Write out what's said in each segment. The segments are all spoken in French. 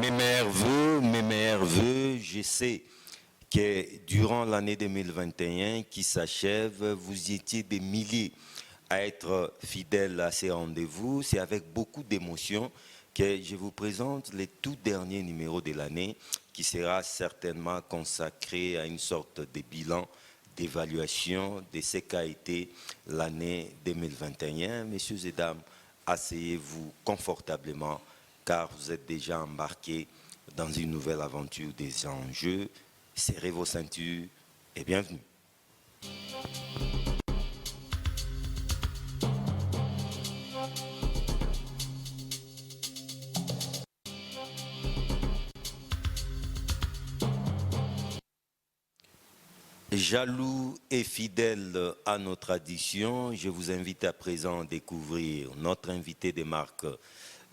Mes meilleurs vœux, je sais que durant l'année 2021 qui s'achève, vous étiez des milliers à être fidèles à ces rendez-vous. C'est avec beaucoup d'émotion que je vous présente les tout derniers numéros de l'année qui sera certainement consacré à une sorte de bilan d'évaluation de ce qu'a été l'année 2021. Messieurs et dames, asseyez-vous confortablement car vous êtes déjà embarqués dans une nouvelle aventure des enjeux. Serrez vos ceintures et bienvenue. Jaloux et fidèle à nos traditions, je vous invite à présent à découvrir notre invité de marque.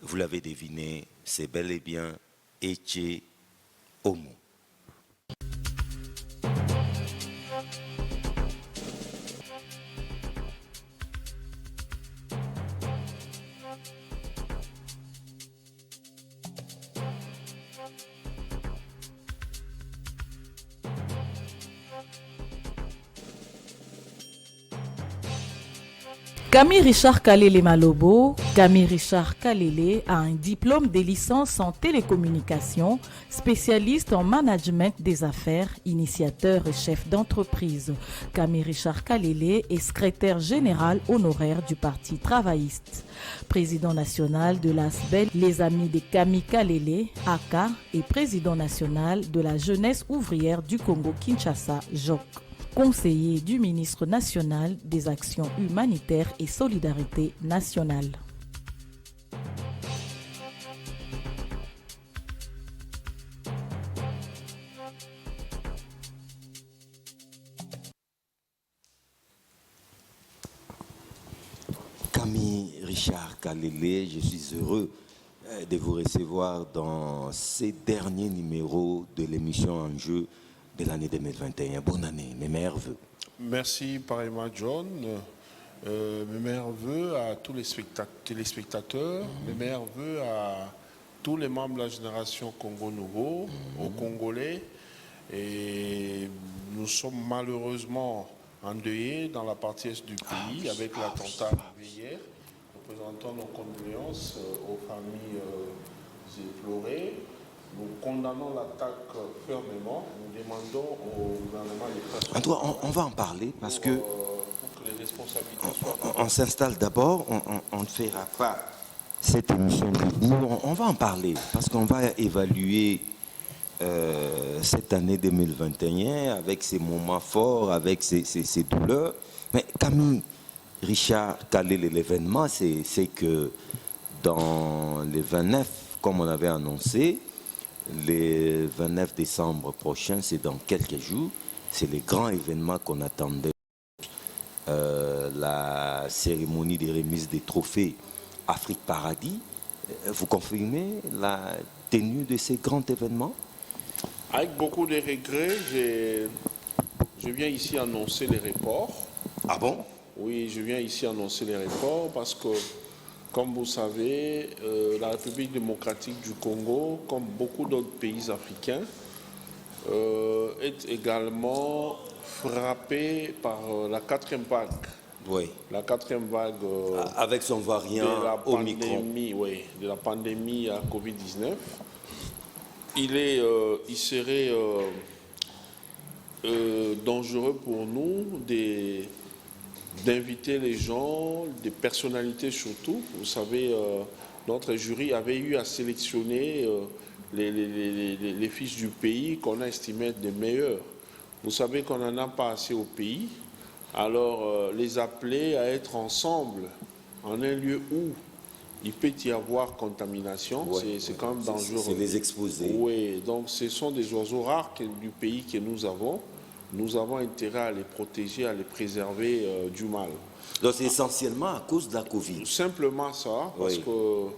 Vous l'avez deviné, c'est bel et bien Etche Omo. Camille Richard Kalele Malobo, Camille Richard Kalele a un diplôme de licence en télécommunications, spécialiste en management des affaires, initiateur et chef d'entreprise. Camille Richard Kalele est secrétaire général honoraire du Parti travailliste, président national de l'ASBEL, les Amis de Camille Kalele, AKA, et président national de la jeunesse ouvrière du Congo-Kinshasa, JOC. Conseiller du ministre national des Actions humanitaires et solidarité nationale. Camille Richard Kalele, je suis heureux de vous recevoir dans ces derniers numéros de l'émission Enjeu de l'année 2021. Bonne année, mes meilleurs vœux. Merci pareillement John. Mes meilleurs vœux à tous les téléspectateurs, mes meilleurs vœux à tous les membres de la génération Congo Nouveau, aux Congolais. Et nous sommes malheureusement endeuillés dans la partie est du pays avec l'attentat hier. Nous présentons nos condoléances aux familles éplorées. Nous condamnons l'attaque fermement. Nous demandons au gouvernement de faire... En tout cas, on va en parler parce que les responsabilités soient... on s'installe d'abord, on ne fera pas cette émission debout. On va en parler parce qu'on va évaluer cette année 2021 avec ses moments forts, avec ses douleurs. Mais Camille Richard Kalele, l'événement, c'est que dans les 29, comme on avait annoncé, le 29 décembre prochain, c'est dans quelques jours, c'est le grand événement qu'on attendait. La cérémonie de remise des trophées Afrique Paradis. Vous confirmez la tenue de ces grands événements? Avec beaucoup de regrets, je viens ici annoncer les reports. Ah bon? Oui, je viens ici annoncer les reports parce que, comme vous savez, la République démocratique du Congo, comme beaucoup d'autres pays africains, est également frappée par la quatrième vague. Oui. La quatrième vague avec son variant Omicron. De la pandémie à Covid-19. Il serait dangereux pour nous d'inviter les gens, des personnalités surtout. Vous savez, notre jury avait eu à sélectionner les fils du pays qu'on a estimé être des meilleurs. Vous savez qu'on n'en a pas assez au pays. Alors, les appeler à être ensemble en un lieu où il peut y avoir contamination, c'est quand même dangereux. C'est les exposer. Oui, donc ce sont des oiseaux rares du pays que nous avons. Nous avons intérêt à les protéger, à les préserver du mal. Donc c'est essentiellement à cause de la Covid. Simplement ça, parce que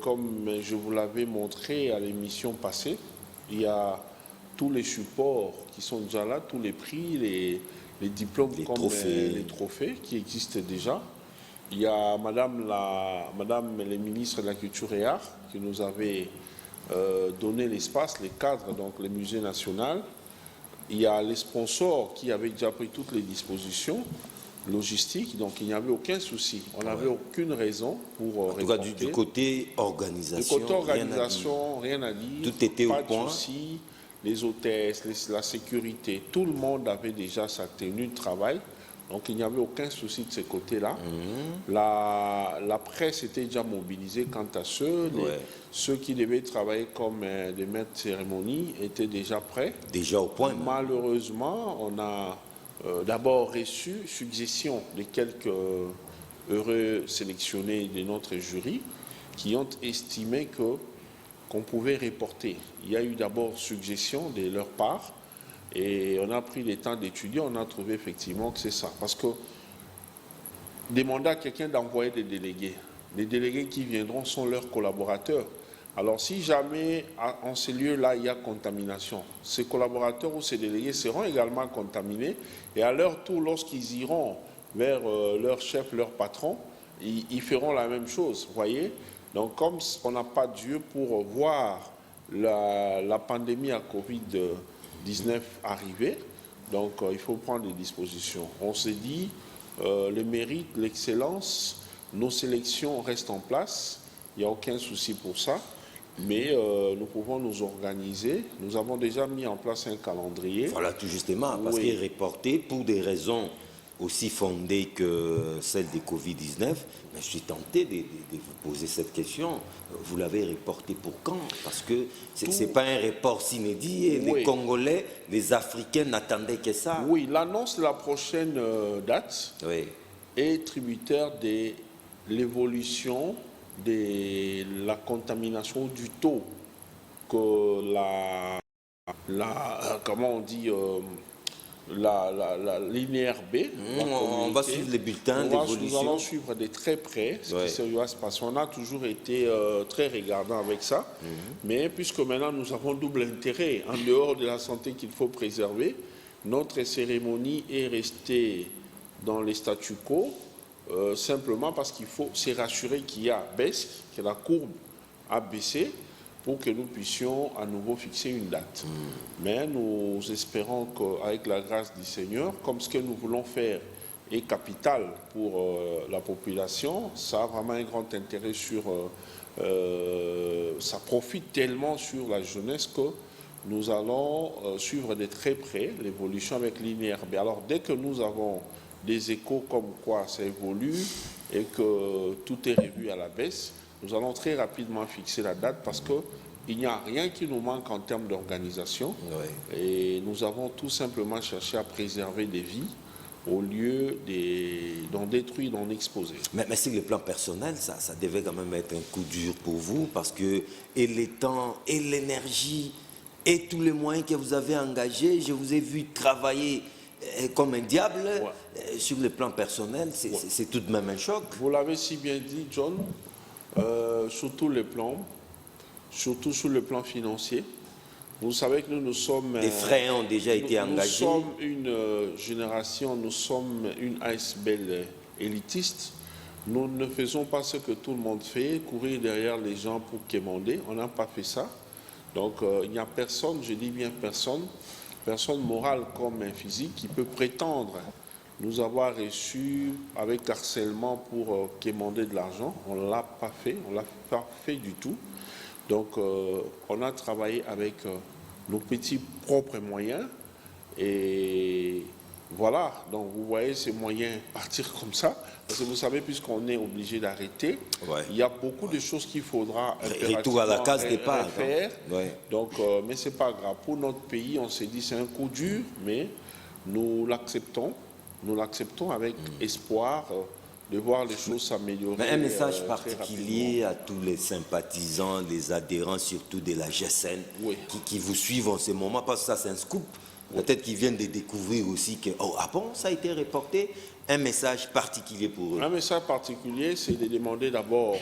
comme je vous l'avais montré à l'émission passée, il y a tous les supports qui sont déjà là, tous les prix, les diplômes, les trophées qui existent déjà. Il y a Madame le ministre de la Culture et Arts qui nous avait donné l'espace, les cadres, donc les musées nationaux. Il y a les sponsors qui avaient déjà pris toutes les dispositions logistiques, donc il n'y avait aucun souci. On n'avait aucune raison pour En tout cas, du côté organisation, rien à dire. Tout était pas au point. De souci. Les hôtesses, la sécurité, tout le monde avait déjà sa tenue de travail. Donc il n'y avait aucun souci de ce côté-là. La presse était déjà mobilisée quant à ceux qui devaient travailler comme des maîtres de cérémonie étaient déjà prêts. Déjà au point. Malheureusement, on a d'abord reçu suggestion de quelques heureux sélectionnés de notre jury qui ont estimé qu'on pouvait reporter. Il y a eu d'abord suggestion de leur part. Et on a pris le temps d'étudier, on a trouvé effectivement que c'est ça. Parce que demander à quelqu'un d'envoyer des délégués, les délégués qui viendront sont leurs collaborateurs. Alors si jamais en ces lieux-là il y a contamination, ces collaborateurs ou ces délégués seront également contaminés et à leur tour, lorsqu'ils iront vers leur chef, leur patron, ils feront la même chose, vous voyez. Donc comme on n'a pas Dieu pour voir la pandémie à Covid-19 arrivé, donc il faut prendre des dispositions. On s'est dit, le mérite, l'excellence, nos sélections restent en place, il n'y a aucun souci pour ça, mais nous pouvons nous organiser. Nous avons déjà mis en place un calendrier. Voilà, tout justement, parce qu'il est reporté pour des raisons aussi fondées que celles des Covid-19. Mais je suis tenté de vous poser cette question. Vous l'avez reporté pour quand? Parce que ce n'est pas un report s'inédit. Et les Congolais, les Africains n'attendaient que ça. Oui, l'annonce de la prochaine date est tributaire de l'évolution de la contamination du taux que comment on dit, la linéaire B. On va suivre les bulletins d'évolution. Nous allons suivre de très près ce qui va se passer. On a toujours été très regardant avec ça. Mais puisque maintenant nous avons double intérêt, en dehors de la santé qu'il faut préserver, notre cérémonie est restée dans les statu quo, simplement parce qu'il faut se rassurer qu'il y a baisse, que la courbe a baissé, pour que nous puissions à nouveau fixer une date. Mais nous espérons qu'avec la grâce du Seigneur, comme ce que nous voulons faire est capital pour la population, ça a vraiment un grand intérêt sur... ça profite tellement sur la jeunesse que nous allons suivre de très près l'évolution avec l'INRB. Alors dès que nous avons des échos comme quoi ça évolue et que tout est revu à la baisse, nous allons très rapidement fixer la date parce qu'il n'y a rien qui nous manque en termes d'organisation. Et nous avons tout simplement cherché à préserver des vies au lieu d'en détruire, d'en exposer. Mais sur le plan personnel, ça devait quand même être un coup dur pour vous parce que et le temps, et l'énergie, et tous les moyens que vous avez engagés, je vous ai vu travailler comme un diable. Sur le plan personnel, c'est tout de même un choc. Vous l'avez si bien dit, John. Sur tous les plans, surtout sur le plan financier. Vous savez que nous sommes... Les frais ont déjà été engagés. Nous sommes une génération, nous sommes une ASBL élitiste. Nous ne faisons pas ce que tout le monde fait, courir derrière les gens pour quémander. On n'a pas fait ça. Donc il n'y a personne, je dis bien personne morale comme physique qui peut prétendre nous avoir reçus avec harcèlement pour quémander de l'argent. On ne l'a pas fait, on ne l'a pas fait du tout. Donc on a travaillé avec nos petits propres moyens et voilà, donc vous voyez ces moyens partir comme ça, parce que vous savez, puisqu'on est obligé d'arrêter, il y a beaucoup de choses qu'il faudra retour à la case départ, faire. Donc, mais c'est pas grave. Pour notre pays, on s'est dit c'est un coup dur, mais nous l'acceptons avec espoir de voir les choses s'améliorer. Mais un message particulier à tous les sympathisants, les adhérents, surtout de la GSN, qui vous suivent en ce moment, parce que ça c'est un scoop. Peut-être qu'ils viennent de découvrir aussi que, ça a été reporté. Un message particulier pour eux. Un message particulier, c'est de demander d'abord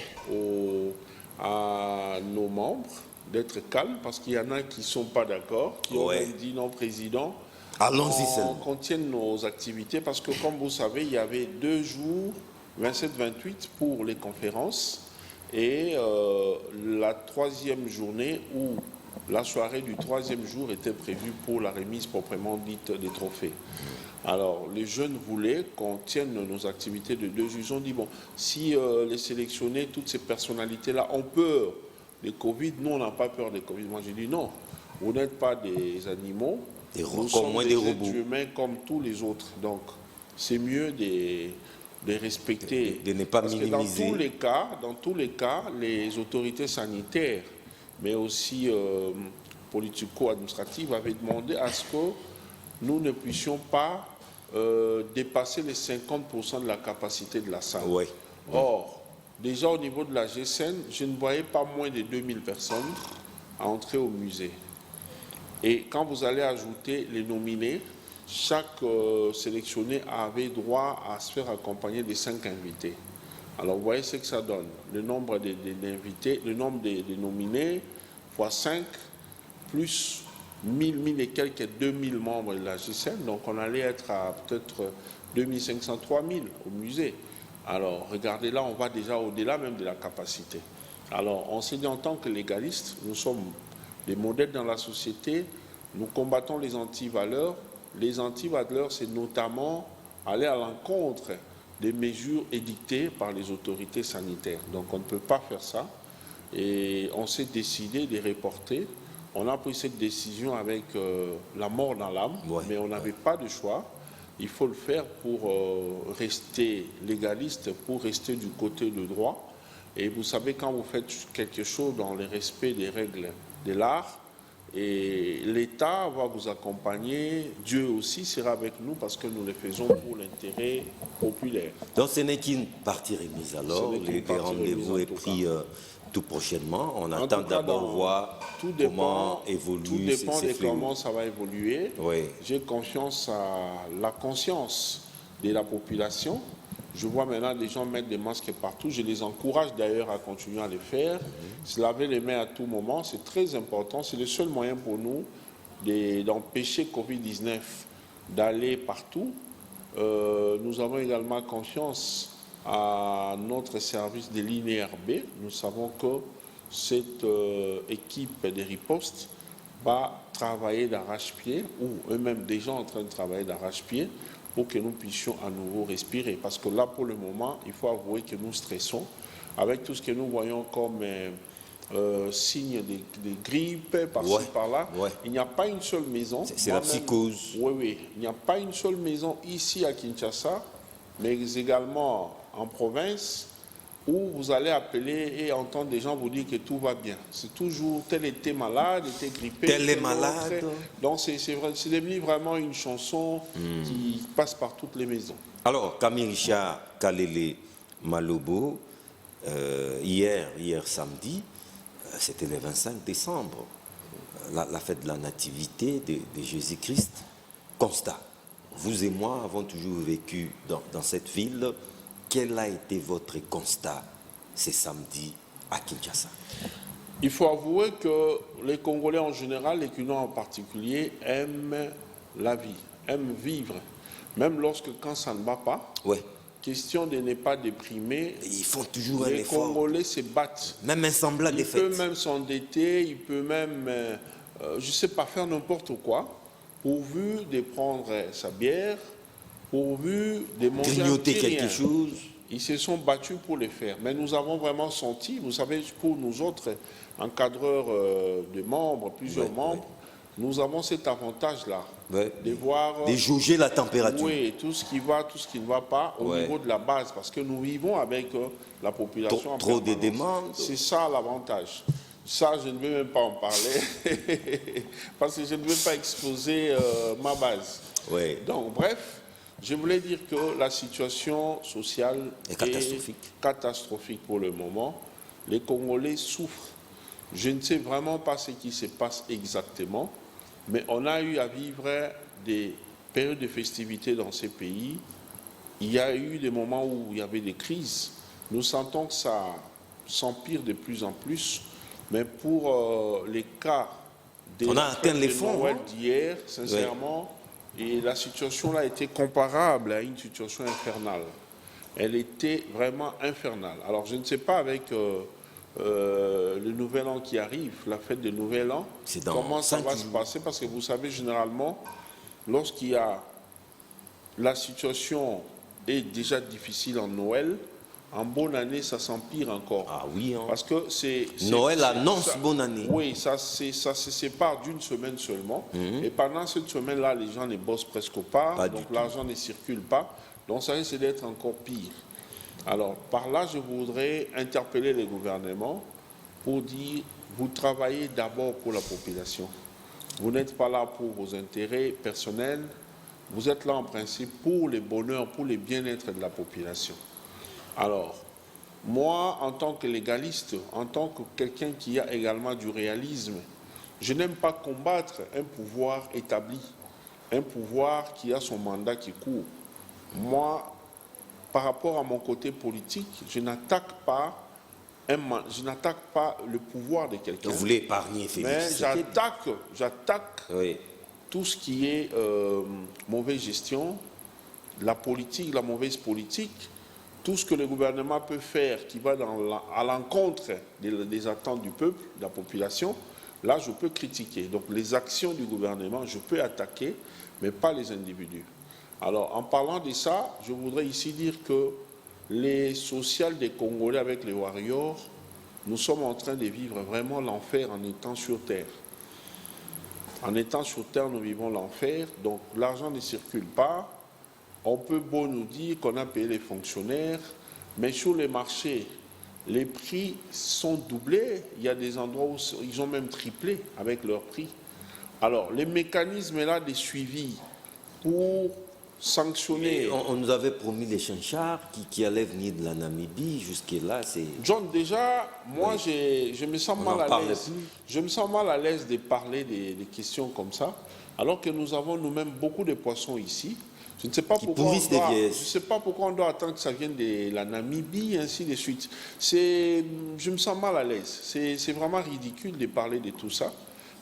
à nos membres d'être calmes, parce qu'il y en a qui ne sont pas d'accord, qui ont dit non, président, allons-y seulement. On contienne nos activités, parce que comme vous savez, il y avait 2 jours, 27-28 pour les conférences, Et la troisième journée, ou la soirée du troisième jour, était prévue pour la remise proprement dite des trophées. Alors, les jeunes voulaient qu'on tienne nos activités de 2 jours. Ils ont dit, bon, si les sélectionnés, toutes ces personnalités-là ont peur des Covid, nous, on n'a pas peur des Covid. Moi, j'ai dit, non, vous n'êtes pas des animaux, nous sommes des êtres humains comme tous les autres. Donc, c'est mieux de respecter. De ne pas parce minimiser. Que dans tous les cas, les autorités sanitaires, mais aussi politico-administratives, avaient demandé à ce que nous ne puissions pas dépasser les 50% de la capacité de la salle. Ouais. Or, déjà au niveau de la GSN, je ne voyais pas moins de 2000 personnes à entrer au musée. Et quand vous allez ajouter les nominés, chaque sélectionné avait droit à se faire accompagner de 5 invités. Alors vous voyez ce que ça donne. Le nombre d'invités, le nombre des nominés, fois 5, plus 1000 et quelques 2000 membres de la GSN. Donc on allait être à peut-être 2500, 3000 au musée. Alors regardez là, on va déjà au-delà même de la capacité. Alors on s'est dit en tant que légaliste, nous sommes des modèles dans la société, nous combattons les antivaleurs. Les antivaleurs, c'est notamment aller à l'encontre des mesures édictées par les autorités sanitaires. Donc on ne peut pas faire ça. Et on s'est décidé de reporter. On a pris cette décision avec la mort dans l'âme, mais on n'avait pas de choix. Il faut le faire pour rester légaliste, pour rester du côté du droit. Et vous savez, quand vous faites quelque chose dans le respect des règles de l'art, et l'État va vous accompagner, Dieu aussi sera avec nous parce que nous le faisons pour l'intérêt populaire. Donc ce n'est qu'une partie remise alors, le rendez-vous est pris tout prochainement. On attend d'abord voir comment évolue. Tout dépend de comment ça va évoluer. Oui. J'ai confiance à la conscience de la population. Je vois maintenant des gens mettre des masques partout. Je les encourage d'ailleurs à continuer à le faire. Se laver les mains à tout moment, c'est très important. C'est le seul moyen pour nous d'empêcher Covid-19 d'aller partout. Nous avons également confiance à notre service de l'INRB. Nous savons que cette équipe de riposte va travailler d'arrache-pied, ou eux-mêmes déjà en train de travailler d'arrache-pied, pour que nous puissions à nouveau respirer. Parce que là, pour le moment, il faut avouer que nous stressons avec tout ce que nous voyons comme signes de grippe par-ci, par-là. Il n'y a pas une seule maison. C'est la psychose. Oui. Il n'y a pas une seule maison ici à Kinshasa, mais également en province, où vous allez appeler et entendre des gens vous dire que tout va bien. C'est toujours tel était malade, était grippé. Tel est malade. Donc c'est devenu vraiment une chanson qui passe par toutes les maisons. Alors, Camille Richard Kalele Malobo, hier samedi, c'était le 25 décembre, la fête de la nativité de Jésus-Christ. Constat. Vous et moi avons toujours vécu dans cette ville. Quel a été votre constat ce samedi à Kinshasa? Il faut avouer que les Congolais en général, les Cubains en particulier, aiment la vie, aiment vivre. Même quand ça ne va pas, question de ne pas déprimer, ils font toujours un effort. Les Congolais se battent. Même un semblant de fête. Il peut même s'endetter, il peut même, je ne sais pas, faire n'importe quoi, pourvu de prendre sa bière, pourvu de manger grignoter quelque chose. Ils se sont battus pour le faire. Mais nous avons vraiment senti, vous savez, pour nous autres encadreurs de membres, plusieurs membres, nous avons cet avantage-là de voir... De jauger la température. Oui, tout ce qui va, tout ce qui ne va pas au niveau de la base. Parce que nous vivons avec la population. Trop de demandes. C'est ça l'avantage. Ça, je ne vais même pas en parler. Parce que je ne veux pas exposer ma base. Donc, bref... Je voulais dire que la situation sociale est catastrophique pour le moment. Les Congolais souffrent. Je ne sais vraiment pas ce qui se passe exactement, mais on a eu à vivre des périodes de festivités dans ces pays. Il y a eu des moments où il y avait des crises. Nous sentons que ça s'empire de plus en plus, mais pour les cas des Noël d'hier, sincèrement... Et la situation là était comparable à une situation infernale. Elle était vraiment infernale. Alors je ne sais pas avec le nouvel an qui arrive, la fête du nouvel an, comment ça va se passer? Parce que vous savez, généralement, lorsqu'il y a la situation est déjà difficile en Noël, en bonne année, ça s'empire encore. Ah oui, hein. Parce que Noël annonce bonne année. Oui, ça se sépare d'une semaine seulement. Et pendant cette semaine-là, les gens ne bossent presque pas, donc l'argent ne circule pas. Donc ça risque d'être encore pire. Alors, par là, je voudrais interpeller les gouvernements pour dire, vous travaillez d'abord pour la population. Vous n'êtes pas là pour vos intérêts personnels. Vous êtes là en principe pour le bonheur, pour le bien-être de la population. Alors, moi, en tant que légaliste, en tant que quelqu'un qui a également du réalisme, je n'aime pas combattre un pouvoir établi, un pouvoir qui a son mandat qui court. Moi, par rapport à mon côté politique, je n'attaque pas le pouvoir de quelqu'un. Vous voulez épargner Félix. Mais j'attaque tout ce qui est mauvaise gestion, la politique, la mauvaise politique, tout ce que le gouvernement peut faire qui va à l'encontre des attentes du peuple, de la population, là je peux critiquer. Donc les actions du gouvernement, je peux attaquer, mais pas les individus. Alors en parlant de ça, je voudrais ici dire que les sociales des Congolais avec les warriors, nous sommes en train de vivre vraiment l'enfer en étant sur terre. En étant sur terre, nous vivons l'enfer, donc l'argent ne circule pas. On peut beau nous dire qu'on a payé les fonctionnaires, mais sur les marchés, les prix sont doublés. Il y a des endroits où ils ont même triplé avec leurs prix. Alors, les mécanismes là de suivi pour sanctionner... On nous avait promis les chanchards qui allaient venir de la Namibie. Jusque-là, c'est... John, déjà, moi, je me sens mal à l'aise. Je me sens mal à l'aise de parler des questions comme ça, alors que nous avons nous-mêmes beaucoup de poissons ici. Je ne sais pas pourquoi on doit attendre que ça vienne de la Namibie, ainsi de suite. Je me sens mal à l'aise. C'est vraiment ridicule de parler de tout ça.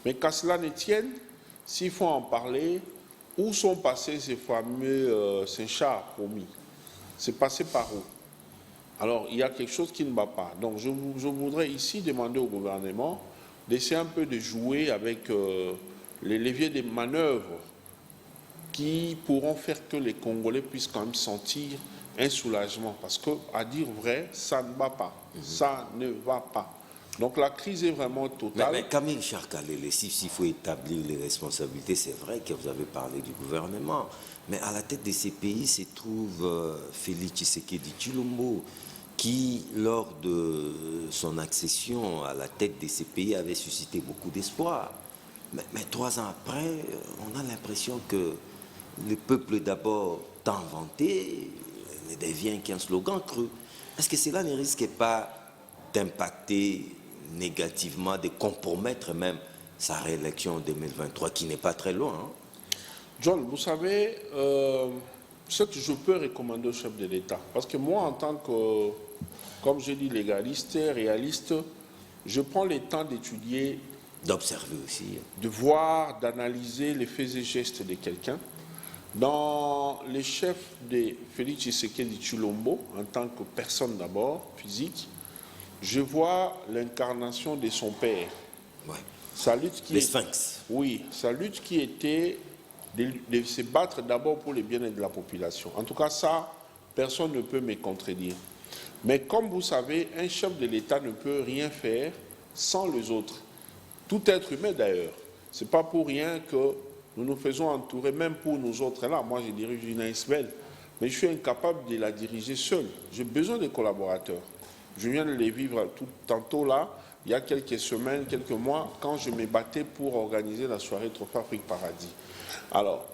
Mais qu'à cela ne tienne, s'il faut en parler, où sont passés ces fameux Saint-Charles promis? C'est passé par où? Alors, il y a quelque chose qui ne va pas. Donc, je voudrais ici demander au gouvernement d'essayer un peu de jouer avec les leviers de manœuvre qui pourront faire que les Congolais puissent quand même sentir un soulagement. Parce que, à dire vrai, ça ne va pas. Ça ne va pas. Donc la crise est vraiment totale. Mais Camille Richard Kalele, s'il faut établir les responsabilités, c'est vrai que vous avez parlé du gouvernement. Mais à la tête de ces pays se trouve Félix Tshisekedi Tshilombo, qui, lors de son accession à la tête de ces pays, avait suscité beaucoup d'espoir. Mais 3 ans après, on a l'impression que le peuple d'abord tant vanté ne devient qu'un slogan creux. Est-ce que cela ne risque pas d'impacter négativement, de compromettre même sa réélection en 2023, qui n'est pas très loin, hein? John, vous savez, ce que je peux recommander au chef de l'État, parce que moi, en tant que, comme je dis, légaliste, réaliste, je prends le temps d'étudier, d'observer aussi, de voir, d'analyser les faits et gestes de quelqu'un. Dans les chefs de Félix Tshisekedi Tshilombo, en tant que personne d'abord, physique, je vois l'incarnation de son père. Ouais. Sa lutte qui les Sphinx. Oui, sa lutte qui était de se battre d'abord pour le bien-être de la population. En tout cas, ça, personne ne peut me contredire. Mais comme vous savez, un chef de l'État ne peut rien faire sans les autres. Tout être humain d'ailleurs. Ce n'est pas pour rien que nous nous faisons entourer, même pour nous autres là. Moi, je dirige une ASBL, mais je suis incapable de la diriger seul. J'ai besoin de collaborateurs. Je viens de les vivre tantôt là, il y a quelques semaines, quelques mois, quand je me battais pour organiser la soirée Trophée Afrique Paradis. Alors,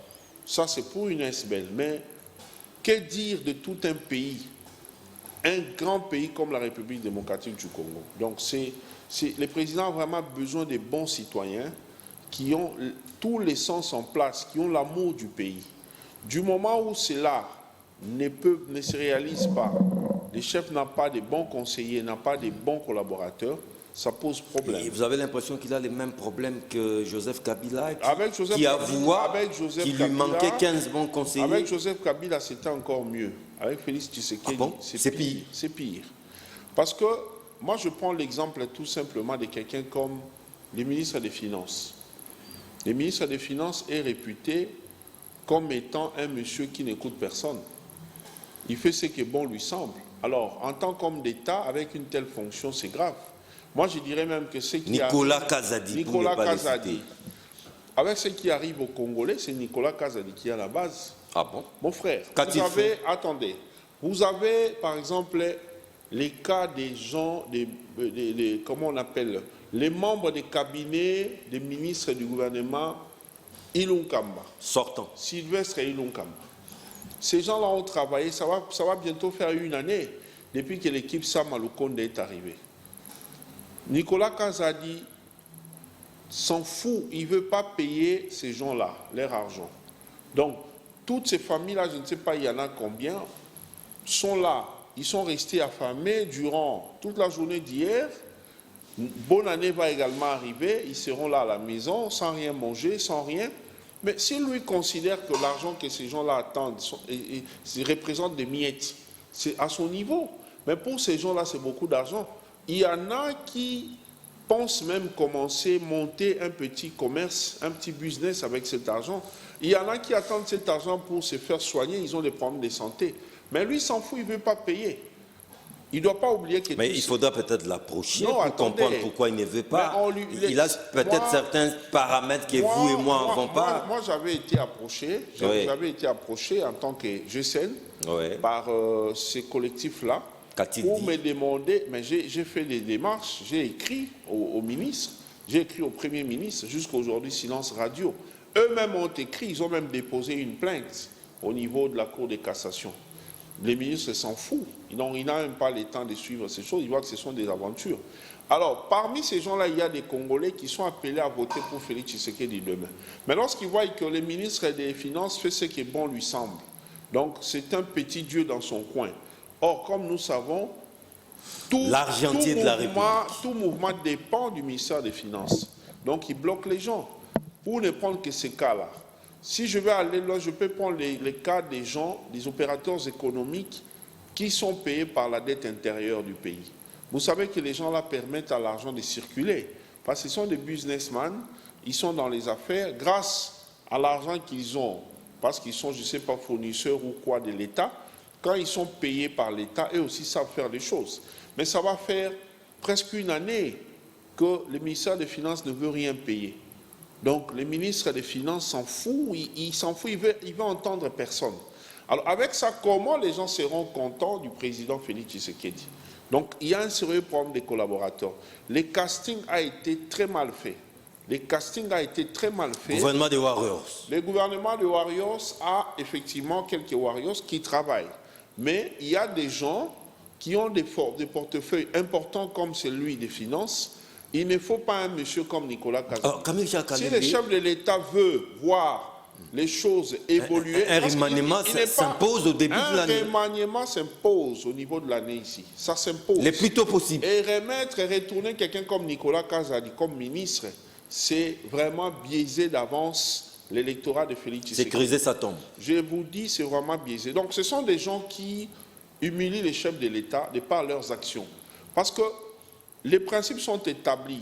ça c'est pour une ASBL, mais que dire de tout un pays, un grand pays comme la République démocratique du Congo? Donc, le président a vraiment besoin de bons citoyens qui ont tous les sens en place, qui ont l'amour du pays. Du moment où cela ne se réalise pas, les chefs n'ont pas de bons conseillers, n'ont pas de bons collaborateurs, ça pose problème. Et vous avez l'impression qu'il a les mêmes problèmes que Joseph Kabila, qui lui manquait 15 bons conseillers. Avec Joseph Kabila, c'était encore mieux. Avec Félix Tshisekedi, c'est pire. C'est pire. Parce que moi je prends l'exemple tout simplement de quelqu'un comme le ministre des Finances. Le ministre des Finances est réputé comme étant un monsieur qui n'écoute personne. Il fait ce qui est bon lui semble. Alors, en tant qu'homme d'État, avec une telle fonction, c'est grave. Moi, je dirais même que ce qui Nicolas Kazadi, Nicolas Kazadi, avec ce qui arrive aux Congolais, c'est Nicolas Kazadi qui est à la base. Ah bon? Mon frère, Qu'a-t-il fait? attendez, vous avez par exemple les cas des gens, comment on appelle, les membres des cabinets des ministres du gouvernement Ilunkamba. Sortant. Sylvestre et Ilunkamba. Ces gens-là ont travaillé, ça va bientôt faire une année depuis que l'équipe Sama Lukonde est arrivée. Nicolas Kazadi s'en fout, il ne veut pas payer ces gens-là, leur argent. Donc, toutes ces familles-là, je ne sais pas, il y en a combien, sont là. Ils sont restés affamés durant toute la journée d'hier. Une bonne année va également arriver. Ils seront là à la maison, sans rien manger, sans rien. Mais si lui considère que l'argent que ces gens-là attendent représente des miettes, c'est à son niveau. Mais pour ces gens-là, c'est beaucoup d'argent. Il y en a qui pensent même commencer, monter un petit commerce, un petit business avec cet argent. Il y en a qui attendent cet argent pour se faire soigner, ils ont des problèmes de santé. Mais lui, il s'en fout, il ne veut pas payer. Il ne doit pas oublier que... Mais il faudra peut-être l'approcher pour attendez. comprendre pourquoi il ne veut pas. Il a peut-être moi, certains paramètres que vous et moi n'avons pas. Moi, j'avais été approché, en tant que GSN par ces collectifs-là pour me demander, mais j'ai fait des démarches, j'ai écrit au ministre, j'ai écrit au Premier ministre, jusqu'à aujourd'hui, silence radio. Eux-mêmes ont écrit, ils ont même déposé une plainte au niveau de la Cour de cassation. Les ministres s'en foutent. Il n'a même pas le temps de suivre ces choses. Ils voient que ce sont des aventures. Alors, parmi ces gens-là, il y a des Congolais qui sont appelés à voter pour Félix Tshisekedi demain. Mais lorsqu'ils voient que le ministre des Finances fait ce qui est bon lui semble, donc c'est un petit dieu dans son coin. Or, comme nous savons, tout mouvement dépend du ministère des Finances. Donc, il bloque les gens. Pour ne prendre que ces cas-là, si je vais aller là, je peux prendre les cas des gens, des opérateurs économiques qui sont payés par la dette intérieure du pays. Vous savez que les gens là permettent à l'argent de circuler. Parce que ce sont des businessmen, ils sont dans les affaires grâce à l'argent qu'ils ont. Parce qu'ils sont, je ne sais pas, fournisseurs ou quoi de l'État. Quand ils sont payés par l'État, eux aussi savent faire des choses. Mais ça va faire presque une année que le ministère des Finances ne veut rien payer. Donc, le ministre des Finances s'en fout, il s'en fout, il veut entendre personne. Alors, avec ça, comment les gens seront contents du président Félix Tshisekedi? Donc, il y a un sérieux problème des collaborateurs. Le casting a été très mal fait. Le casting a été très mal fait. Le gouvernement des Warriors. Le gouvernement des Warriors a effectivement quelques Warriors qui travaillent. Mais il y a des gens qui ont des portefeuilles importants comme celui des Finances. Il ne faut pas un monsieur comme Nicolas Kazadi. Si le chef de l'État veut voir les choses évoluer... Un remaniement s'impose au début de l'année. Un remaniement s'impose au niveau de l'année ici. Ça s'impose. Le plus tôt possible. Et retourner quelqu'un comme Nicolas Kazadi comme ministre, c'est vraiment biaisé d'avance l'électorat de Félix Tshisekedi. C'est creuser sa tombe. Je vous dis, c'est vraiment biaisé. Donc ce sont des gens qui humilient les chefs de l'État de par leurs actions. Parce que les principes sont établis.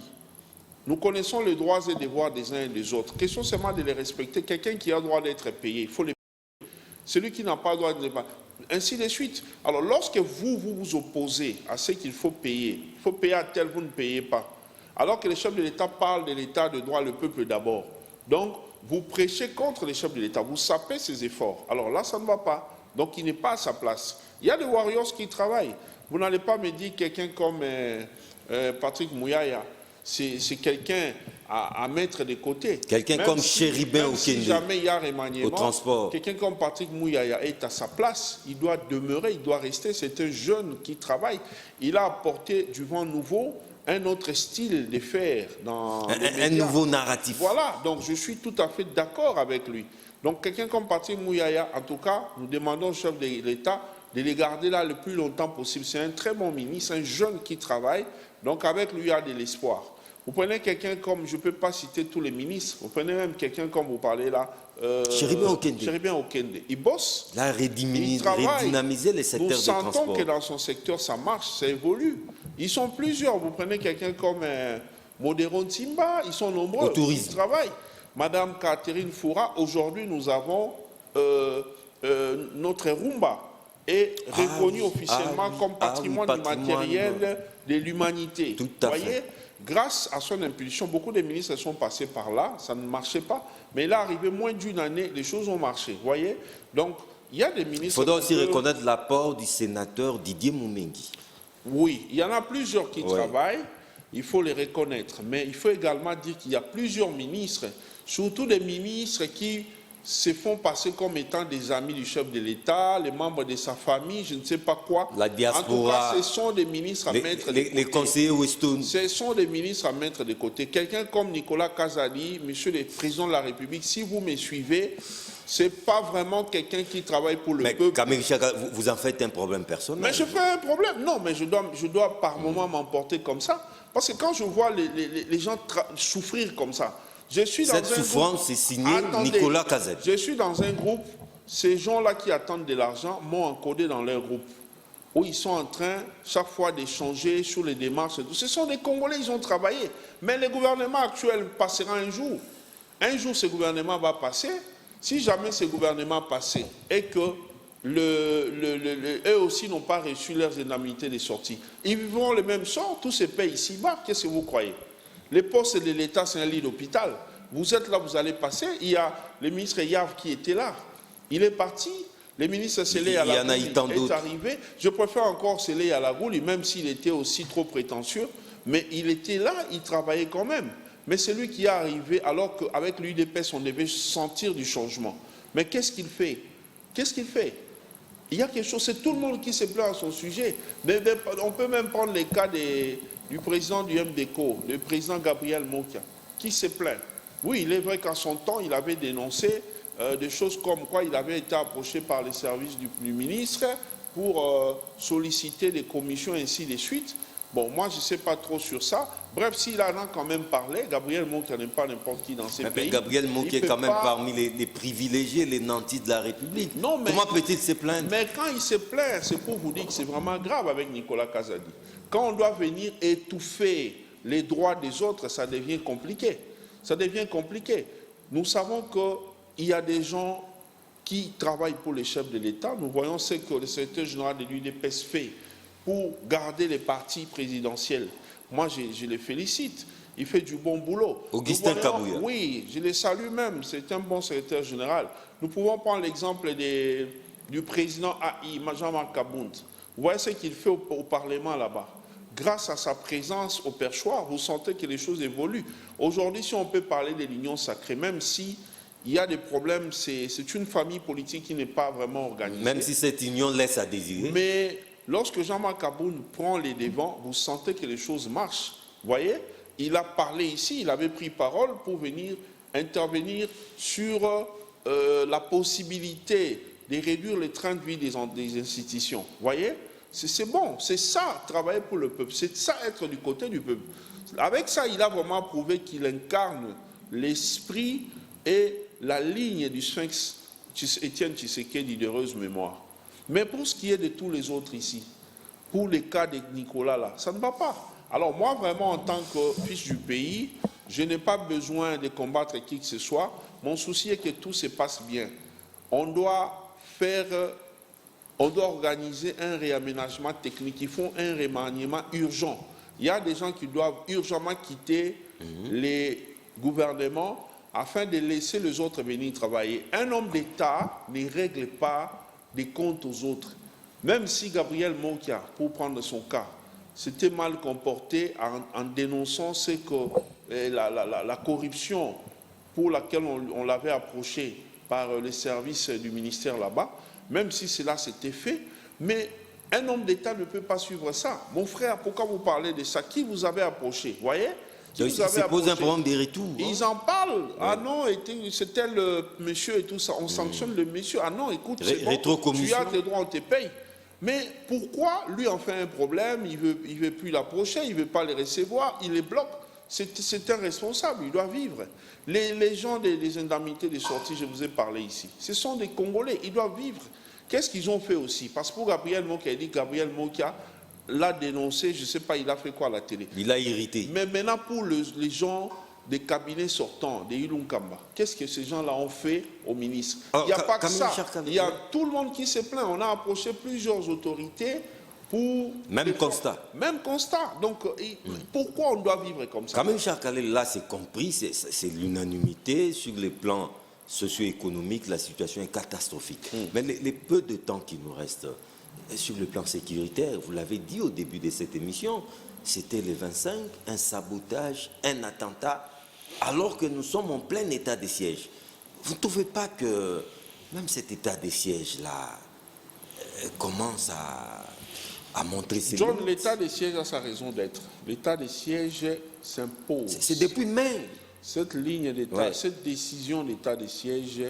Nous connaissons les droits et devoirs des uns et des autres. Question seulement de les respecter. Quelqu'un qui a le droit d'être payé, il faut les payer. Celui qui n'a pas le droit de les payer, ainsi de suite. Alors, lorsque vous opposez à ce qu'il faut payer à tel, vous ne payez pas. Alors que les chefs de l'État parlent de l'État de droit, le peuple d'abord. Donc, vous prêchez contre les chefs de l'État, vous sapez ses efforts. Alors là, ça ne va pas. Donc, il n'est pas à sa place. Il y a des warriors qui travaillent. Vous n'allez pas me dire quelqu'un comme... Patrick Mouyaya, c'est quelqu'un à mettre de côté. Quelqu'un comme Chéribin Okende, si jamais il y a remaniement, au transport. Quelqu'un comme Patrick Mouyaya est à sa place, il doit demeurer, il doit rester. C'est un jeune qui travaille. Il a apporté du vent nouveau, un autre style de faire dans un nouveau narratif. Voilà, donc je suis tout à fait d'accord avec lui. Donc quelqu'un comme Patrick Mouyaya, en tout cas, nous demandons au chef de l'État de les garder là le plus longtemps possible. C'est un très bon ministre, un jeune qui travaille. Donc avec lui, il y a de l'espoir. Vous prenez quelqu'un comme, je ne peux pas citer tous les ministres, vous prenez même quelqu'un comme vous parlez là, Chéribin Okende. Il bosse, il a redynamisé les secteurs de transport. Nous sentons que dans son secteur, ça marche, ça évolue. Ils sont plusieurs. Vous prenez quelqu'un comme Modéron Timba, ils sont nombreux. Au tourisme. Ils travaillent. Madame Catherine Foura, aujourd'hui, nous avons notre Rumba est reconnu officiellement comme patrimoine immatériel de l'humanité. Tout à fait. Grâce à son impulsion, beaucoup de ministres sont passés par là, ça ne marchait pas, mais là, arrivé moins d'une année, les choses ont marché. Vous voyez? Donc, il y a des ministres... Il faudra aussi reconnaître l'apport du sénateur Didier Moumengi. Oui, il y en a plusieurs qui travaillent, il faut les reconnaître, mais il faut également dire qu'il y a plusieurs ministres, surtout des ministres qui se font passer comme étant des amis du chef de l'État, les membres de sa famille, je ne sais pas quoi. La diaspora. En tout cas, ce sont des ministres à mettre de côté. Les conseillers Weston. Ce sont des ministres à mettre de côté. Quelqu'un comme Nicolas Kazali, monsieur le président de la République, si vous me suivez, ce n'est pas vraiment quelqu'un qui travaille pour le peuple. Kamil Chaka, vous en faites un problème personnel. Mais je fais un problème. Non, mais je dois par moment m'emporter comme ça. Parce que quand je vois les gens souffrir comme ça, je suis dans cette souffrance est signée Nicolas Kazali. Je suis dans un groupe, ces gens-là qui attendent de l'argent m'ont encodé dans leur groupe, où ils sont en train, chaque fois, d'échanger sur les démarches et tout. Ce sont des Congolais, ils ont travaillé. Mais le gouvernement actuel passera un jour. Un jour, ce gouvernement va passer. Si jamais ce gouvernement passait et que eux aussi n'ont pas reçu leurs indemnités de sortie, ils vivront le même sort, tous ces pays ici-bas. Qu'est-ce que vous croyez? Les postes de l'État, c'est un lit d'hôpital. Vous êtes là, vous allez passer. Il y a le ministre Yav qui était là. Il est parti. Le ministre Sélé à la Gouli est arrivé. Je préfère encore Sélé à la Gouli, même s'il était aussi trop prétentieux. Mais il était là, il travaillait quand même. Mais c'est lui qui est arrivé alors qu'avec l'UDPS, on devait sentir du changement. Mais qu'est-ce qu'il fait? Qu'est-ce qu'il fait? Il y a quelque chose, c'est tout le monde qui se plaint à son sujet. On peut même prendre les cas du président du MDCO, le président Gabriel Mokia, qui se plaint. Oui, il est vrai qu'à son temps, il avait dénoncé des choses comme quoi il avait été approché par les services du ministre pour solliciter des commissions, ainsi de suite. Bon, moi, je ne sais pas trop sur ça. Bref, s'il en a quand même parlé, Gabriel Mokia n'est pas n'importe qui dans ces pays. Gabriel Mokia est quand même parmi les privilégiés, les nantis de la République. Non, mais, comment peut-il se plaindre? Mais quand il se plaint, c'est pour vous dire que c'est vraiment grave avec Nicolas Kazali. Quand on doit venir étouffer les droits des autres, ça devient compliqué. Ça devient compliqué. Nous savons qu'il y a des gens qui travaillent pour les chefs de l'État. Nous voyons ce que le secrétaire général de l'UDPS fait pour garder les partis présidentiels. Moi, je les félicite. Il fait du bon boulot. Augustin Kabouya. Oui, je les salue même. C'est un bon secrétaire général. Nous pouvons prendre l'exemple du président AI, Jean-Marc Kabound. Vous voyez ce qu'il fait au Parlement là-bas. Grâce à sa présence au perchoir, vous sentez que les choses évoluent. Aujourd'hui, si on peut parler de l'union sacrée, même si il y a des problèmes, c'est une famille politique qui n'est pas vraiment organisée. Même si cette union laisse à désirer. Mais lorsque Jean-Marc Kabound prend les devants, vous sentez que les choses marchent. Vous voyez, il a parlé ici, il avait pris parole pour venir intervenir sur la possibilité de réduire le train de vie des institutions. Vous voyez, c'est bon, c'est ça, travailler pour le peuple, c'est ça, être du côté du peuple. Avec ça, il a vraiment prouvé qu'il incarne l'esprit et la ligne du sphinx Étienne Tshisekedi d'heureuse mémoire. Mais pour ce qui est de tous les autres ici, pour les cas de Nicolas là, ça ne va pas. Alors moi, vraiment, en tant que fils du pays, je n'ai pas besoin de combattre qui que ce soit. Mon souci est que tout se passe bien. On doit organiser un réaménagement technique. Ils font un remaniement urgent. Il y a des gens qui doivent urgemment quitter les gouvernements afin de laisser les autres venir travailler. Un homme d'État ne règle pas des comptes aux autres. Même si Gabriel Mokia, pour prendre son cas, s'était mal comporté en dénonçant ce que la corruption pour laquelle on l'avait approché par les services du ministère là-bas, même si cela s'était fait, mais un homme d'État ne peut pas suivre ça. Mon frère, pourquoi vous parlez de ça? Qui vous avait approché? Voyez? Il se pose un problème des retours. Ils en parlent. Ouais. Ah non, c'était le monsieur et tout ça. On sanctionne le monsieur. Ah non, écoute, c'est bon, tu as tes droits, on te paye. Mais pourquoi lui en fait un problème? Il veut plus l'approcher, il ne veut pas les recevoir, il les bloque. C'est un responsable, il doit vivre. Les gens des indemnités de sortie, je vous ai parlé ici, ce sont des Congolais, ils doivent vivre. Qu'est-ce qu'ils ont fait aussi? Parce que pour Gabriel Mokia, il dit Gabriel Mokia l'a dénoncé, je ne sais pas, il a fait quoi à la télé. Il a irrité. Mais maintenant, pour les gens des cabinets sortants, des Ilunkamba, qu'est-ce que ces gens-là ont fait au ministre? Alors, Il n'y a pas que Camille ça. Charles, Il y a tout le monde qui se plaint. On a approché plusieurs autorités pour... Même constat. Même constat. Donc, pourquoi on doit vivre comme ça? Camille Charles, là, c'est compris, c'est l'unanimité sur les plans socio-économiques, la situation est catastrophique. Mais les peu de temps qui nous reste sur le plan sécuritaire, vous l'avez dit au début de cette émission, c'était le 25, un sabotage, un attentat, alors que nous sommes en plein état de siège. Vous ne trouvez pas que même cet état de siège-là commence à montrer ses John, limites? l'état de siège a sa raison d'être. L'état de siège s'impose. C'est depuis mai. Cette ligne d'état, Ouais. cette décision d'état de siège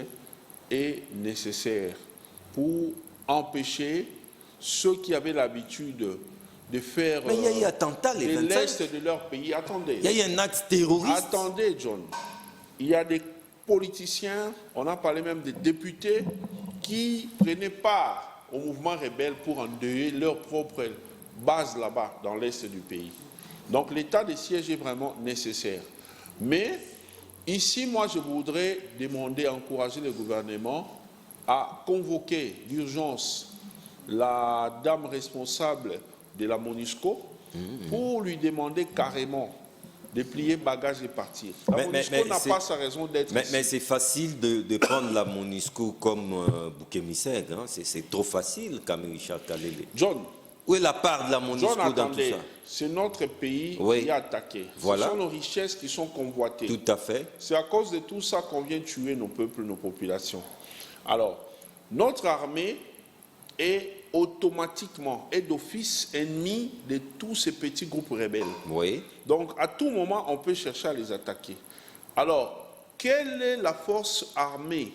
est nécessaire pour empêcher ceux qui avaient l'habitude de faire Mais il y a eu attentat les de 25. l'Est de leur pays. Attendez. Il y a eu un acte terroriste. Attendez, John. Il y a des politiciens, on a parlé même des députés, qui prenaient part au mouvement rebelle pour endeuiller leur propre base là-bas, dans l'Est du pays. Donc l'état de siège est vraiment nécessaire. Mais ici, moi, je voudrais demander, encourager le gouvernement à convoquer d'urgence la dame responsable de la MONUSCO pour lui demander carrément de plier bagages et partir. La MONUSCO n'a pas sa raison d'être ici. Mais c'est facile de prendre la MONUSCO comme bouc émissaire. Hein? C'est trop facile, Camille Richard Kalele. John, Où est la part de la MONUSCO John, dans tout attendez, ça? c'est notre pays Oui. qui est attaqué. Voilà. Ce sont nos richesses qui sont convoitées. Tout à fait. C'est à cause de tout ça qu'on vient tuer nos peuples, nos populations. Alors, notre armée est automatiquement et d'office ennemi de tous ces petits groupes rebelles. Oui. Donc, à tout moment, on peut chercher à les attaquer. Alors, quelle est la force armée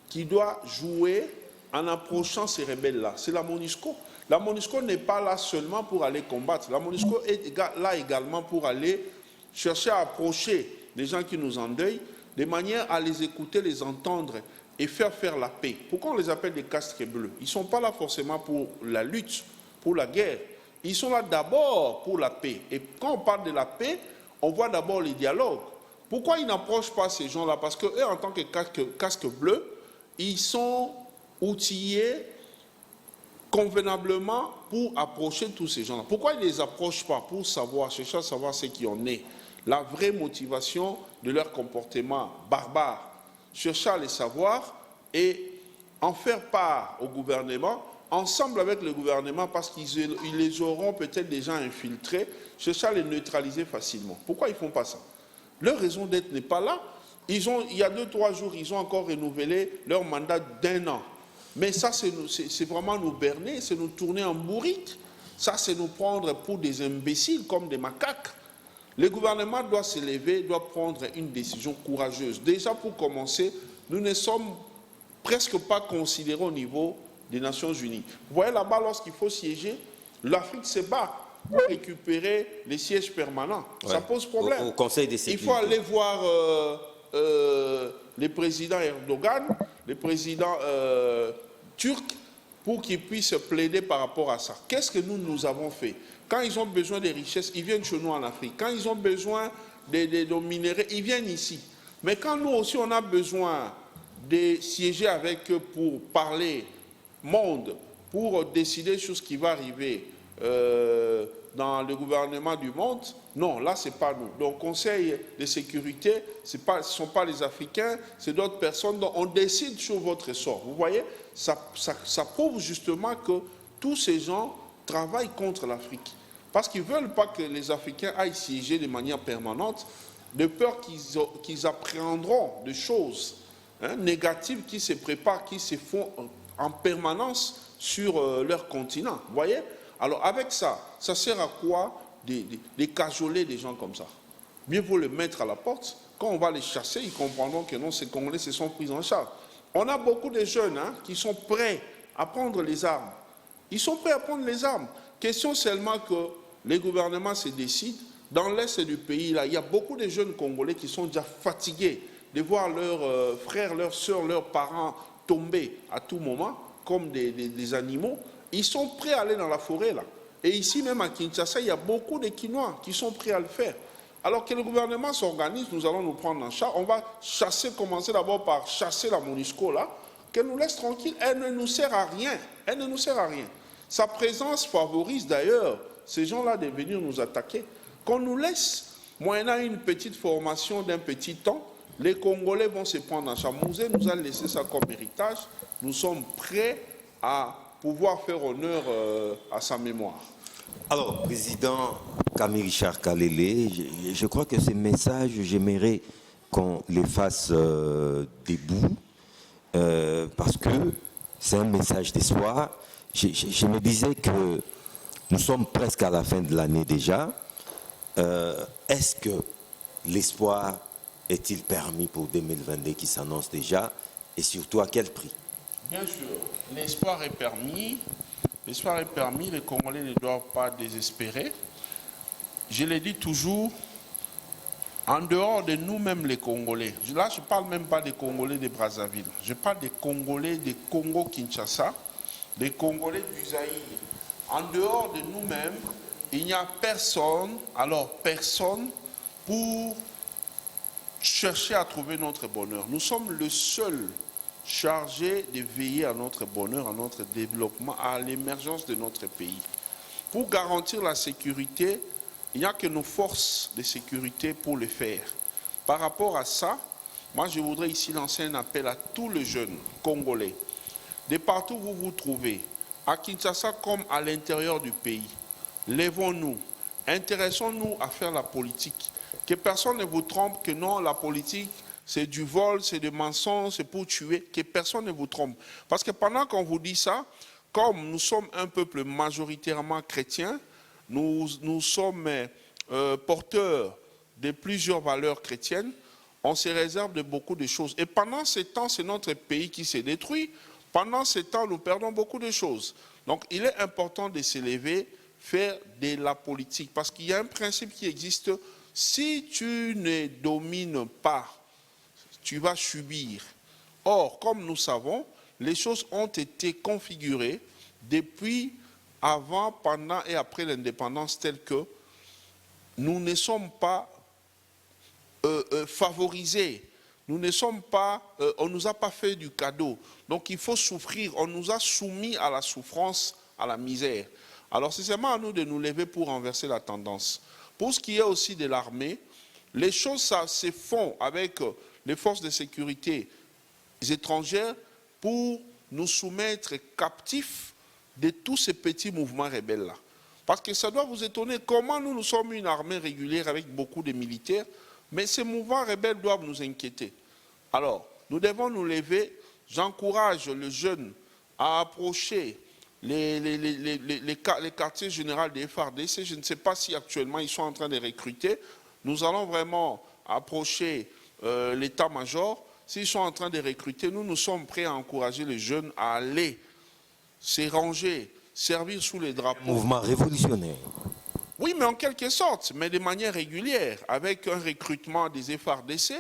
qui doit jouer en approchant ces rebelles-là? C'est la MONUSCO. La MONUSCO n'est pas là seulement pour aller combattre. La MONUSCO est là également pour aller chercher à approcher les gens qui nous endeuillent, de manière à les écouter, les entendre et faire la paix. Pourquoi on les appelle des casques bleus? Ils ne sont pas là forcément pour la lutte, pour la guerre. Ils sont là d'abord pour la paix. Et quand on parle de la paix, on voit d'abord les dialogues. Pourquoi ils n'approchent pas ces gens-là? Parce qu'eux, en tant que casques bleus, ils sont outillés convenablement pour approcher tous ces gens-là. Pourquoi ils ne les approchent pas? Pour savoir, chercher à savoir ce qui en est. La vraie motivation de leur comportement barbare. Chercher à les savoir et en faire part au gouvernement, ensemble avec le gouvernement, parce qu'ils les auront peut-être déjà infiltrés, chercher à les neutraliser facilement. Pourquoi ils ne font pas ça? Leur raison d'être n'est pas là. Il y a 2-3 jours, ils ont encore renouvelé leur mandat d'1 an. Mais ça, c'est vraiment nous berner, c'est nous tourner en bourrique. Ça, c'est nous prendre pour des imbéciles, comme des macaques. Le gouvernement doit se lever, doit prendre une décision courageuse. Déjà, pour commencer, nous ne sommes presque pas considérés au niveau des Nations Unies. Vous voyez là-bas, lorsqu'il faut siéger, l'Afrique se bat pour récupérer les sièges permanents. Ouais. Ça pose problème. Au Conseil des sécurités. Il faut aller voir le président Erdogan, le président turc, pour qu'ils puissent plaider par rapport à ça. Qu'est-ce que nous avons fait? Quand ils ont besoin de richesses, ils viennent chez nous en Afrique. Quand ils ont besoin de minéraux, ils viennent ici. Mais quand nous aussi, on a besoin de siéger avec eux pour parler monde, pour décider sur ce qui va arriver dans le gouvernement du monde, non, là, ce n'est pas nous. Donc, Conseil de sécurité, ce ne sont pas les Africains, c'est d'autres personnes dont on décide sur votre sort. Vous voyez, ça prouve justement que tous ces gens travaillent contre l'Afrique. Parce qu'ils ne veulent pas que les Africains aillent siéger de manière permanente, de peur qu'ils appréhendront des choses négatives qui se préparent, qui se font en permanence sur leur continent. Vous voyez? Alors avec ça sert à quoi de cajoler des gens comme ça? Mieux vaut les mettre à la porte. Quand on va les chasser, ils comprendront que non, ces Congolais se sont pris en charge. On a beaucoup de jeunes qui sont prêts à prendre les armes. Ils sont prêts à prendre les armes. Question seulement que les gouvernements se décident. Dans l'est du pays, là, il y a beaucoup de jeunes Congolais qui sont déjà fatigués de voir leurs frères, leurs soeurs, leurs parents tomber à tout moment comme des animaux. Ils sont prêts à aller dans la forêt, là. Et ici, même à Kinshasa, il y a beaucoup de Quinois qui sont prêts à le faire. Alors que le gouvernement s'organise, nous allons nous prendre en charge. On va commencer d'abord par chasser la MONUSCO là, qu'elle nous laisse tranquille. Elle ne nous sert à rien. Elle ne nous sert à rien. Sa présence favorise d'ailleurs ces gens-là de venir nous attaquer. Qu'on nous laisse, moyennant une petite formation d'un petit temps, les Congolais vont se prendre en charge. Mouzé nous a laissé ça comme héritage. Nous sommes prêts à pouvoir faire honneur à sa mémoire. Alors, Président Camille Richard Kalele, je crois que ces messages, j'aimerais qu'on les fasse debout, parce que c'est un message d'espoir. Je me disais que nous sommes presque à la fin de l'année déjà. Est-ce que l'espoir est-il permis pour 2022 qui s'annonce déjà, et surtout à quel prix? Bien sûr, l'espoir est permis. L'espoir est permis, les Congolais ne doivent pas désespérer. Je l'ai dit toujours, en dehors de nous-mêmes les Congolais, là je ne parle même pas des Congolais de Brazzaville, je parle des Congolais de Congo-Kinshasa, des Congolais du Zaïre. En dehors de nous-mêmes, il n'y a personne, alors personne, pour chercher à trouver notre bonheur. Nous sommes le seul chargé de veiller à notre bonheur, à notre développement, à l'émergence de notre pays. Pour garantir la sécurité, il n'y a que nos forces de sécurité pour le faire. Par rapport à ça, moi je voudrais ici lancer un appel à tous les jeunes Congolais, de partout où vous vous trouvez, à Kinshasa comme à l'intérieur du pays. Lèvons-nous, intéressons-nous à faire la politique. Que personne ne vous trompe que non, la politique, c'est du vol, c'est des mensonges, c'est pour tuer, que personne ne vous trompe. Parce que pendant qu'on vous dit ça, comme nous sommes un peuple majoritairement chrétien, nous sommes porteurs de plusieurs valeurs chrétiennes, on se réserve de beaucoup de choses. Et pendant ce temps, c'est notre pays qui se détruit. Pendant ce temps, nous perdons beaucoup de choses. Donc, il est important de s'élever, faire de la politique. Parce qu'il y a un principe qui existe. Si tu ne domines pas, tu vas subir. Or, comme nous savons, les choses ont été configurées depuis avant, pendant et après l'indépendance, telles que nous ne sommes pas favorisés. Nous ne sommes pas, on ne nous a pas fait du cadeau. Donc il faut souffrir. On nous a soumis à la souffrance, à la misère. Alors c'est seulement à nous de nous lever pour renverser la tendance. Pour ce qui est aussi de l'armée, les choses ça, se font avec les forces de sécurité étrangères pour nous soumettre captifs de tous ces petits mouvements rebelles-là. Parce que ça doit vous étonner comment nous sommes une armée régulière avec beaucoup de militaires, mais ces mouvements rebelles doivent nous inquiéter. Alors, nous devons nous lever. J'encourage les jeunes à approcher les quartiers généraux des FARDC. Je ne sais pas si actuellement ils sont en train de recruter. Nous allons vraiment approcher l'état-major. S'ils sont en train de recruter, nous sommes prêts à encourager les jeunes à aller se ranger, servir sous les drapeaux. Mouvement révolutionnaire. Oui, mais en quelque sorte, mais de manière régulière, avec un recrutement des FARDC,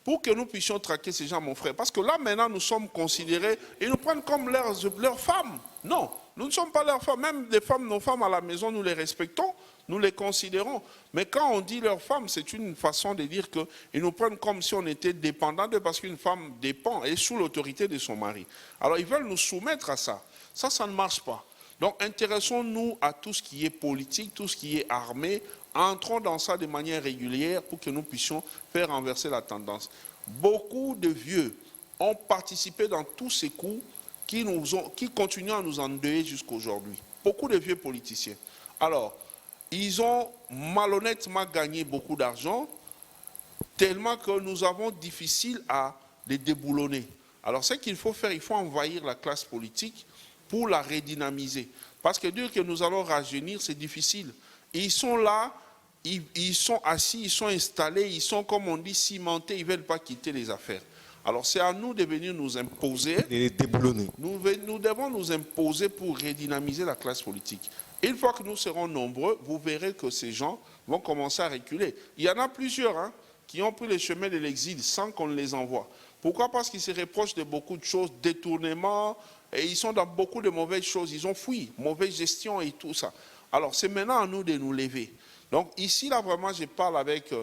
pour que nous puissions traquer ces gens, mon frère. Parce que là, maintenant, nous sommes considérés, ils nous prennent comme leurs femmes. Non, nous ne sommes pas leurs femmes. Même des femmes, nos femmes à la maison, nous les respectons, nous les considérons. Mais quand on dit leurs femmes, c'est une façon de dire qu'ils nous prennent comme si on était dépendants d'eux, parce qu'une femme dépend, est sous l'autorité de son mari. Alors, ils veulent nous soumettre à ça. Ça ne marche pas. Donc, intéressons-nous à tout ce qui est politique, tout ce qui est armé. Entrons dans ça de manière régulière pour que nous puissions faire renverser la tendance. Beaucoup de vieux ont participé dans tous ces coups qui continuent à nous endeuiller jusqu'à aujourd'hui. Beaucoup de vieux politiciens. Alors, ils ont malhonnêtement gagné beaucoup d'argent, tellement que nous avons difficile à les déboulonner. Alors, ce qu'il faut faire, il faut envahir la classe politique pour la redynamiser. Parce que dire que nous allons rajeunir, c'est difficile. Ils sont là, ils sont assis, ils sont installés, ils sont, comme on dit, cimentés, ils ne veulent pas quitter les affaires. Alors c'est à nous de venir nous imposer. Et déboulonner. Nous devons nous imposer pour redynamiser la classe politique. Une fois que nous serons nombreux, vous verrez que ces gens vont commencer à reculer. Il y en a plusieurs qui ont pris le chemin de l'exil sans qu'on les envoie. Pourquoi? Parce qu'ils se reprochent de beaucoup de choses, détournement, et ils sont dans beaucoup de mauvaises choses. Ils ont fui, mauvaise gestion et tout ça. Alors, c'est maintenant à nous de nous lever. Donc, ici, là, vraiment, je parle avec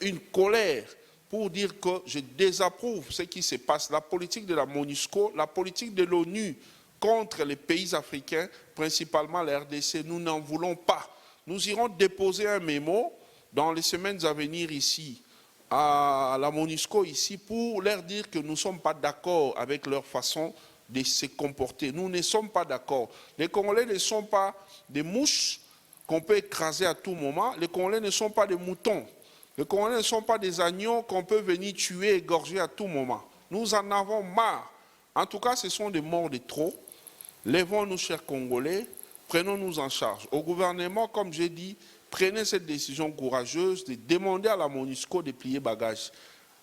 une colère pour dire que je désapprouve ce qui se passe. La politique de la MONUSCO, la politique de l'ONU contre les pays africains, principalement la RDC, nous n'en voulons pas. Nous irons déposer un mémo dans les semaines à venir ici, à la MONUSCO ici, pour leur dire que nous ne sommes pas d'accord avec leur façon de se comporter. Nous ne sommes pas d'accord. Les Congolais ne sont pas des mouches qu'on peut écraser à tout moment. Les Congolais ne sont pas des moutons. Les Congolais ne sont pas des agneaux qu'on peut venir tuer, égorger à tout moment. Nous en avons marre. En tout cas, ce sont des morts de trop. Lèvons-nous, chers Congolais, prenons-nous en charge. Au gouvernement, comme j'ai dit, prenez cette décision courageuse de demander à la MONUSCO de plier bagage.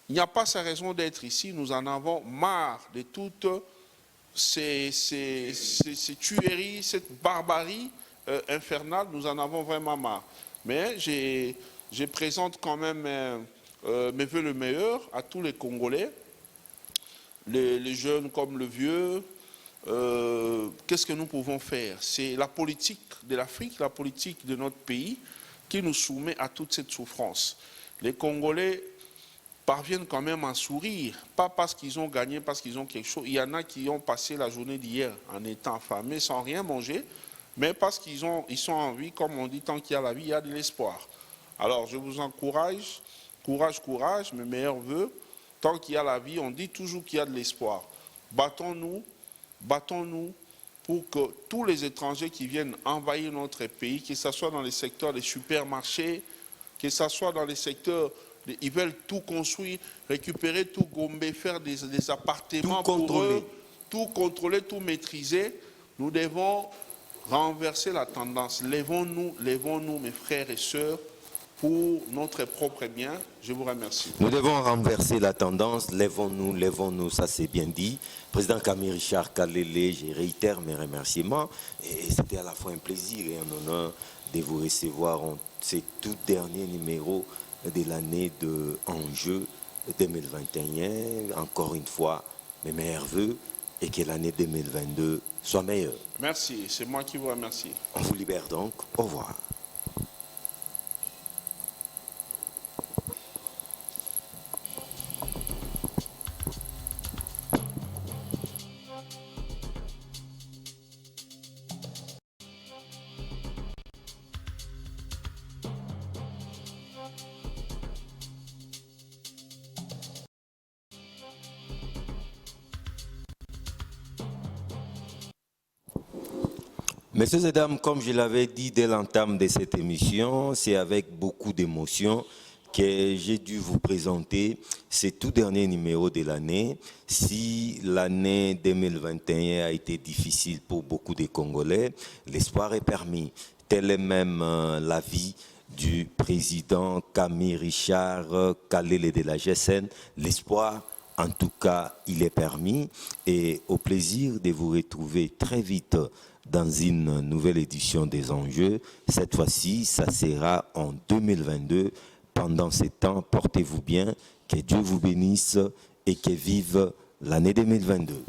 Il n'y a pas sa raison d'être ici. Nous en avons marre de toutes ces tueries, cette barbarie infernale. Nous en avons vraiment marre. Mais je présente quand même mes voeux le meilleur à tous les Congolais, les jeunes comme le vieux. Qu'est-ce que nous pouvons faire? C'est la politique de l'Afrique, la politique de notre pays qui nous soumet à toute cette souffrance. Les Congolais parviennent quand même à sourire, pas parce qu'ils ont gagné, parce qu'ils ont quelque chose. Il y en a qui ont passé la journée d'hier en étant affamés, sans rien manger, mais parce qu'ils sont en vie, comme on dit, tant qu'il y a la vie, il y a de l'espoir. Alors je vous encourage, courage, courage, mes meilleurs voeux. Tant qu'il y a la vie, on dit toujours qu'il y a de l'espoir. Battons-nous pour que tous les étrangers qui viennent envahir notre pays, que ce soit dans les secteurs des supermarchés, que ce soit dans les secteurs, ils veulent tout construire, récupérer tout Gombe, faire des appartements pour eux, tout contrôler, tout maîtriser. Nous devons renverser la tendance. Lèvons-nous, mes frères et sœurs, pour notre propre bien. Je vous remercie. Nous devons renverser la tendance. Lèvons-nous, ça c'est bien dit. Président Camille Richard Kalele, je réitère mes remerciements. Et c'était à la fois un plaisir et un honneur de vous recevoir en ce tout dernier numéro de l'année de Enjeu 2021. Encore une fois, mes meilleurs voeux et que l'année 2022 soit meilleure. Merci, c'est moi qui vous remercie. On vous libère donc. Au revoir. Messieurs et dames, comme je l'avais dit dès l'entame de cette émission, c'est avec beaucoup d'émotion que j'ai dû vous présenter ce tout dernier numéro de l'année. Si l'année 2021 a été difficile pour beaucoup de Congolais, l'espoir est permis. Telle est même l'avis du président Camille Richard Kalele de la GSN. L'espoir, en tout cas, il est permis. Et au plaisir de vous retrouver très vite dans une nouvelle édition des Enjeux. Cette fois-ci, ça sera en 2022. Pendant ce temps, portez-vous bien, que Dieu vous bénisse et que vive l'année 2022.